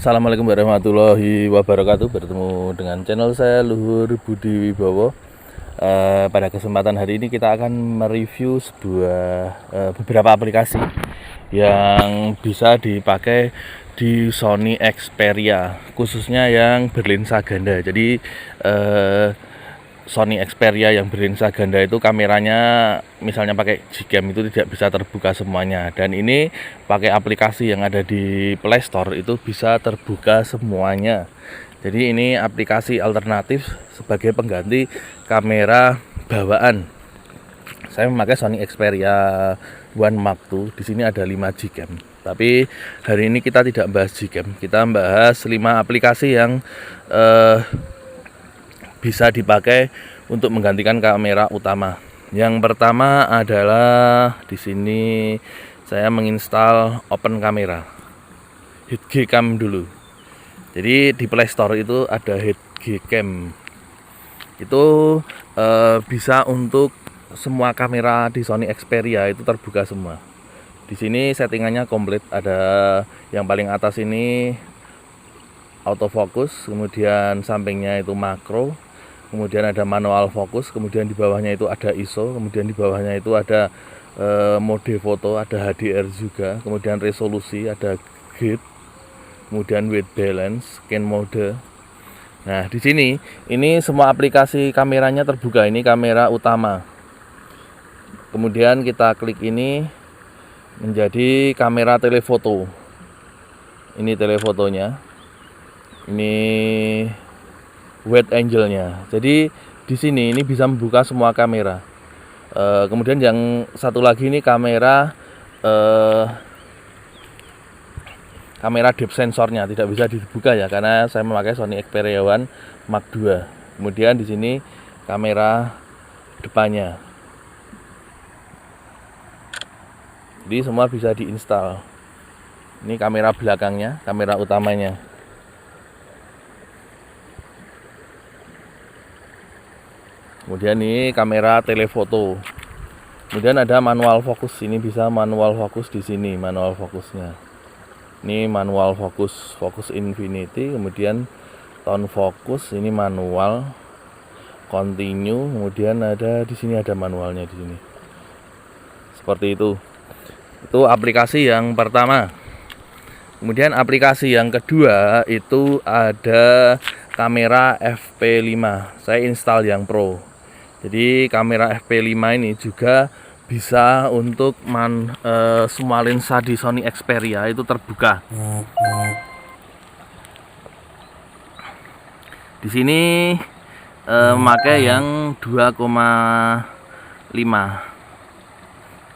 Assalamualaikum warahmatullahi wabarakatuh. Bertemu dengan channel saya Luhur Budi Wibowo. Pada kesempatan hari ini kita akan mereview beberapa aplikasi yang bisa dipakai di Sony Xperia, khususnya yang berlensa ganda. Jadi Sony Xperia yang berlensa ganda itu kameranya misalnya pakai Gcam itu tidak bisa terbuka semuanya, dan ini pakai aplikasi yang ada di Play Store itu bisa terbuka semuanya. Jadi ini aplikasi alternatif sebagai pengganti kamera bawaan. Saya memakai Sony Xperia One Mark II. Di sini ada 5 Gcam. Tapi hari ini kita tidak bahas Gcam, kita bahas 5 aplikasi yang bisa dipakai untuk menggantikan kamera utama. Yang pertama adalah di sini saya menginstal Open Camera, HitGcam dulu. Jadi di Play Store itu ada HitGcam. Itu bisa untuk semua kamera di Sony Xperia itu terbuka semua. Di sini settingannya komplit. Ada yang paling atas ini autofocus, kemudian sampingnya itu makro, kemudian ada manual fokus, kemudian di bawahnya itu ada ISO, kemudian di bawahnya itu ada mode foto, ada HDR juga, kemudian resolusi, ada grid, kemudian white balance, scan mode. Nah, di sini ini semua aplikasi kameranya terbuka. Ini kamera utama. Kemudian kita klik ini menjadi kamera telefoto. Ini telefotonya. Ini wide angle-nya. Jadi di sini ini bisa membuka semua kamera. Kemudian yang satu lagi ini kamera depth sensornya tidak bisa dibuka ya, karena saya memakai Sony Xperia One Mark II. Kemudian di sini kamera depannya. Jadi semua bisa diinstal. Ini kamera belakangnya, kamera utamanya. Kemudian ini kamera telefoto. Kemudian ada manual fokus. Ini bisa manual fokus di sini, manual fokusnya. Ini manual fokus, fokus infinity. Kemudian tone fokus, ini manual, continue. Kemudian ada di sini ada manualnya di sini. Seperti itu. Itu aplikasi yang pertama. Kemudian aplikasi yang kedua itu ada kamera FP5. Saya install yang Pro. Jadi kamera FP5 ini juga bisa untuk semua lensa di Sony Xperia itu terbuka. Di sini memakai yang 2,5.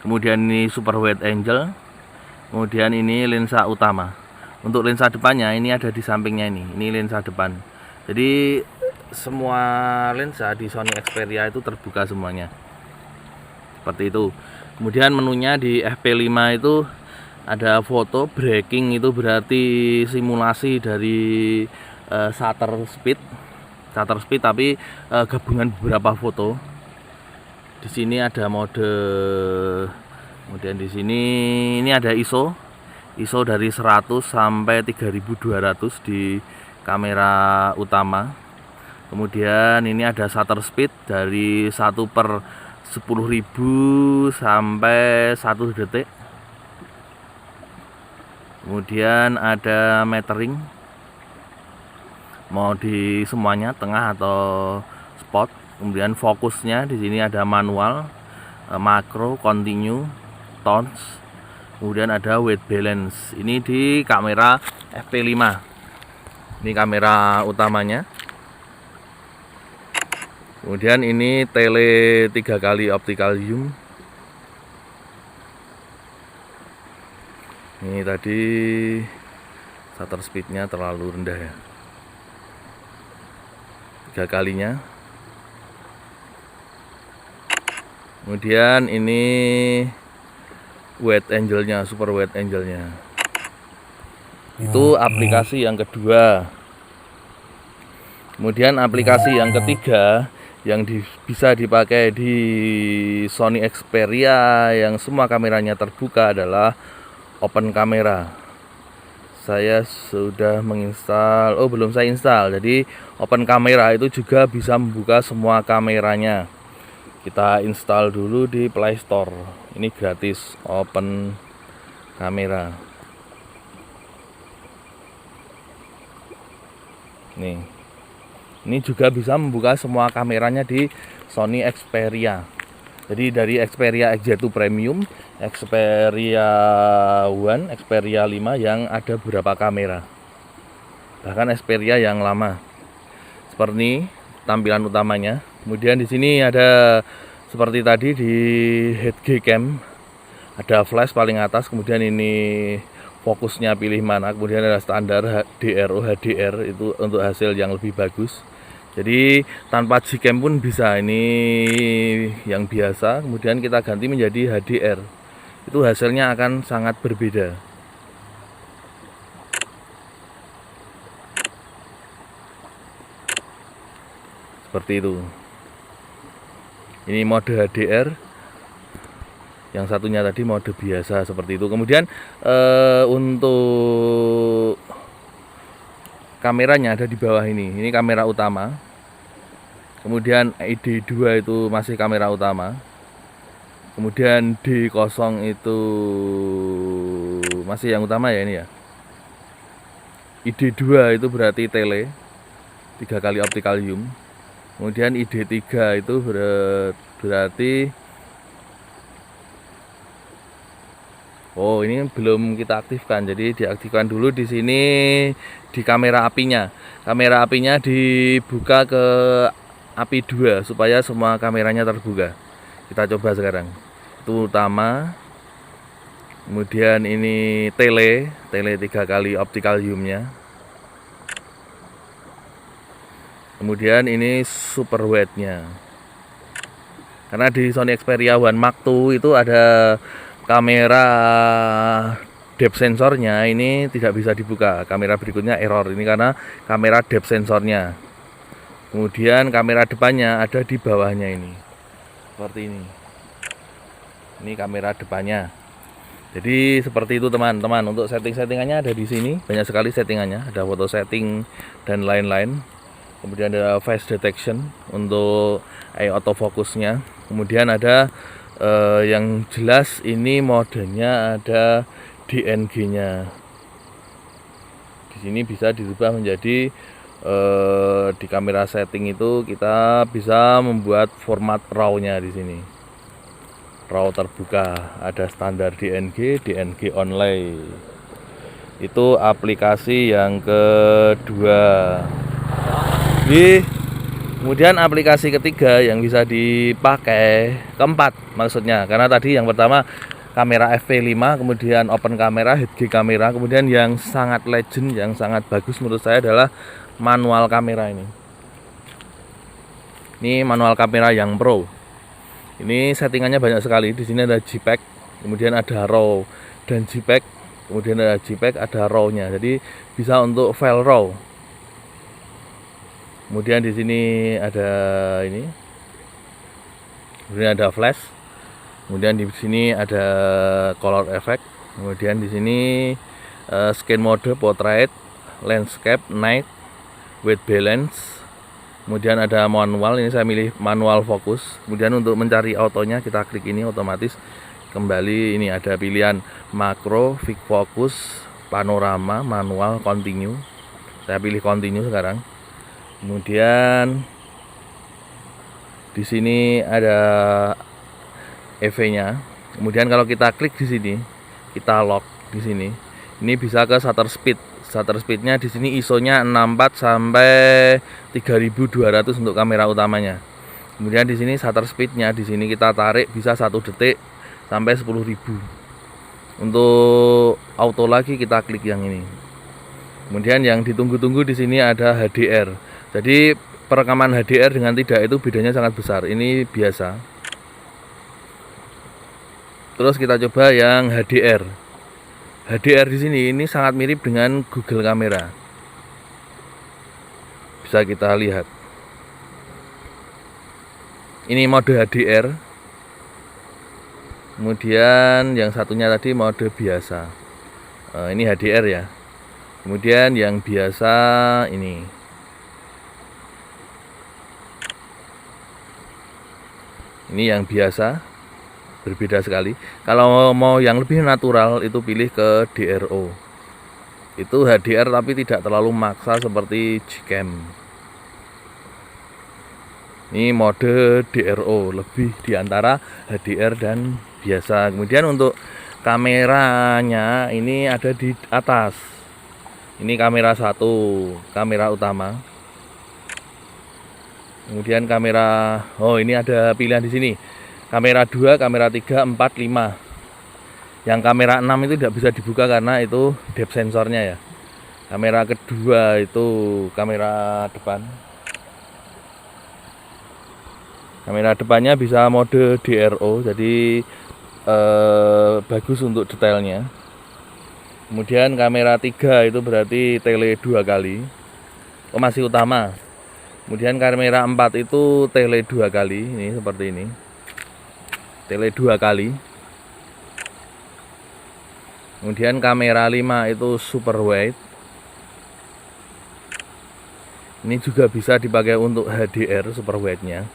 Kemudian ini super wide angle. Kemudian ini lensa utama. Untuk lensa depannya ini ada di sampingnya ini. Ini lensa depan. Jadi semua lensa di Sony Xperia itu terbuka semuanya. Seperti itu. Kemudian menunya di FP5 itu ada foto breaking, itu berarti simulasi dari shutter speed tapi gabungan beberapa foto. Di sini ada mode. Kemudian di sini ini ada ISO dari 100 sampai 3200 di kamera utama. Kemudian ini ada shutter speed dari 1/10.000 sampai 1 detik. Kemudian ada metering, mau di semuanya, tengah atau spot. Kemudian fokusnya di sini ada manual, makro, continue, tones. Kemudian ada white balance. Ini di kamera FP5. Ini kamera utamanya. Kemudian ini tele 3 kali optical zoom. Ini tadi shutter speednya terlalu rendah ya, 3 kalinya. Kemudian ini wide angle-nya, super wide angle-nya. Itu aplikasi yang kedua. Kemudian aplikasi yang ketiga yang bisa dipakai di Sony Xperia yang semua kameranya terbuka adalah Open Camera. saya sudah menginstal. Oh, belum saya install. Jadi open kamera itu juga bisa membuka semua kameranya. Kita install dulu di Play Store. Ini gratis, open kamera. Nih. Ini juga bisa membuka semua kameranya di Sony Xperia. Jadi dari Xperia XZ2 Premium, Xperia One, Xperia 5 yang ada beberapa kamera. Bahkan Xperia yang lama. Seperti ini tampilan utamanya. Kemudian di sini ada seperti tadi di head cam, ada flash paling atas, kemudian ini fokusnya pilih mana, kemudian ada standar DRO HDR itu untuk hasil yang lebih bagus. Jadi tanpa Gcam pun bisa, ini yang biasa, kemudian kita ganti menjadi HDR. Itu hasilnya akan sangat berbeda. Seperti itu. Ini mode HDR. Yang satunya tadi mode biasa seperti itu. Kemudian untuk kameranya ada di bawah ini. Ini kamera utama. Kemudian ID2 itu masih kamera utama. Kemudian D0 itu masih yang utama ya ini ya. ID2 itu berarti tele 3 kali optical zoom. Kemudian ID3 itu berarti oh, ini belum kita aktifkan. Jadi diaktifkan dulu di sini di kamera apinya. Kamera apinya dibuka ke API 2 supaya semua kameranya terbuka. Kita coba sekarang. Itu utama. Kemudian ini tele 3 kali optical zoom-nya. Kemudian ini super wide-nya. Karena di Sony Xperia One Mark II itu ada kamera depth sensornya, ini tidak bisa dibuka. Kamera berikutnya error ini karena kamera depth sensornya. Kemudian kamera depannya ada di bawahnya ini. Seperti ini. Ini kamera depannya. Jadi seperti itu teman-teman. Untuk setting-settingannya ada di sini. Banyak sekali settingannya. Ada foto setting dan lain-lain. Kemudian ada face detection untuk autofocusnya. Kemudian ada yang jelas ini modenya ada DNG-nya. Di sini bisa dirubah menjadi di kamera setting itu kita bisa membuat format RAW-nya di sini. RAW terbuka, ada standar DNG, DNG online. Itu aplikasi yang kedua. Kemudian aplikasi ketiga yang bisa dipakai, keempat maksudnya, karena tadi yang pertama kamera FP5, kemudian open kamera, head kamera, kemudian yang sangat legend, yang sangat bagus menurut saya adalah manual kamera ini. Ini manual kamera yang pro. Ini settingannya banyak sekali. Di sini ada JPEG, kemudian ada RAW dan JPEG, kemudian ada JPEG, ada RAW-nya. Jadi bisa untuk file RAW. Kemudian di sini ada ini. Kemudian ada flash. Kemudian di sini ada color effect. Kemudian di sini scan mode, portrait, landscape, night, white balance. Kemudian ada manual, ini saya milih manual fokus. Kemudian untuk mencari autonya kita klik ini, otomatis kembali. Ini ada pilihan makro, fix focus, panorama, manual, continue. Saya pilih continue sekarang. Kemudian di sini ada EV-nya. Kemudian kalau kita klik di sini, kita lock di sini. Ini bisa ke shutter speed. Shutter speednya di sini ISO-nya 64 sampai 3200 untuk kamera utamanya. Kemudian di sini shutter speednya di sini kita tarik bisa 1 detik sampai 10.000. Untuk auto lagi kita klik yang ini. Kemudian yang ditunggu-tunggu di sini ada HDR. Jadi perekaman HDR dengan tidak itu bedanya sangat besar. Ini biasa. Terus kita coba yang HDR. HDR di sini ini sangat mirip dengan Google Kamera. Bisa kita lihat. Ini mode HDR. Kemudian yang satunya tadi mode biasa. Ini HDR ya. Kemudian yang biasa ini. Ini yang biasa, berbeda sekali. Kalau mau yang lebih natural itu pilih ke DRO. Itu HDR tapi tidak terlalu maksa seperti Gcam. Ini mode DRO, lebih diantara HDR dan biasa. Kemudian untuk kameranya ini ada di atas. Ini kamera 1, kamera utama. Kemudian kamera, oh ini ada pilihan di sini. Kamera 2, kamera 3, 4, 5. Yang kamera 6 itu tidak bisa dibuka karena itu depth sensornya ya. Kamera kedua itu kamera depan. Kamera depannya bisa mode DRO, jadi bagus untuk detailnya. Kemudian kamera 3 itu berarti tele 2 kali. Oh masih utama. Kemudian kamera 4 itu tele 2 kali, ini seperti ini. Tele 2 kali. Kemudian kamera 5 itu super wide. Ini juga bisa dipakai untuk HDR super wide-nya.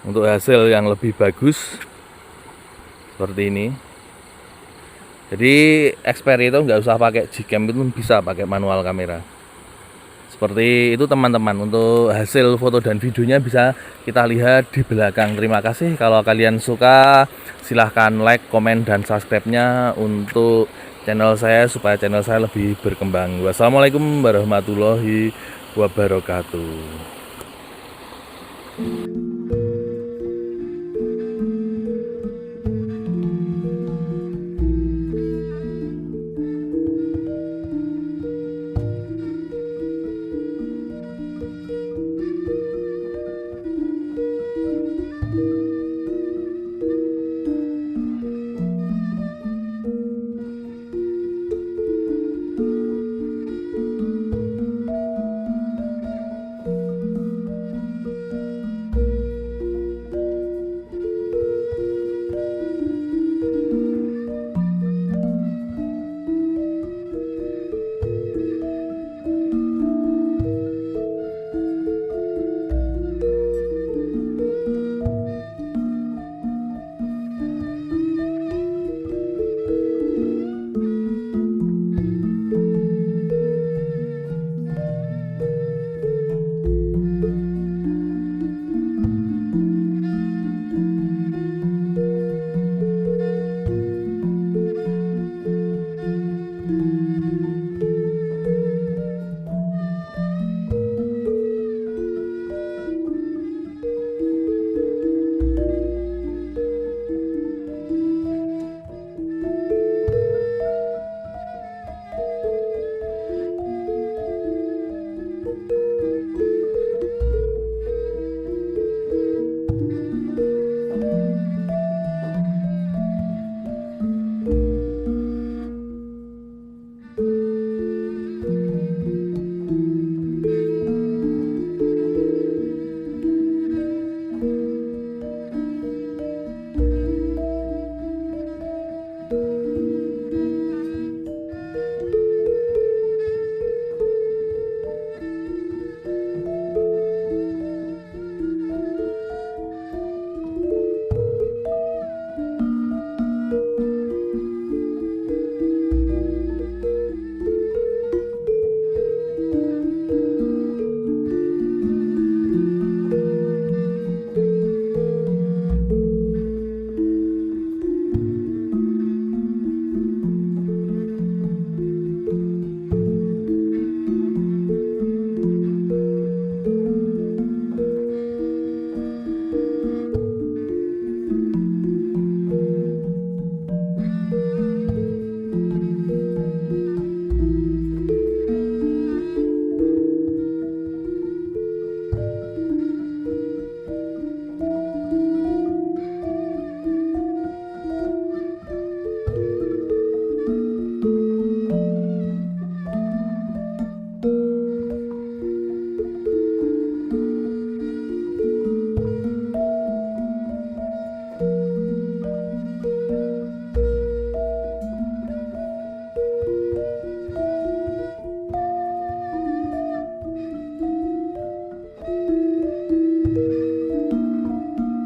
Untuk hasil yang lebih bagus seperti ini. Jadi expert itu nggak usah pakai Gcam, itu bisa pakai manual kamera. Seperti itu teman-teman, untuk hasil foto dan videonya bisa kita lihat di belakang. Terima kasih. Kalau kalian suka silahkan like, komen, dan subscribe-nya untuk channel saya supaya channel saya lebih berkembang. Wassalamualaikum warahmatullahi wabarakatuh.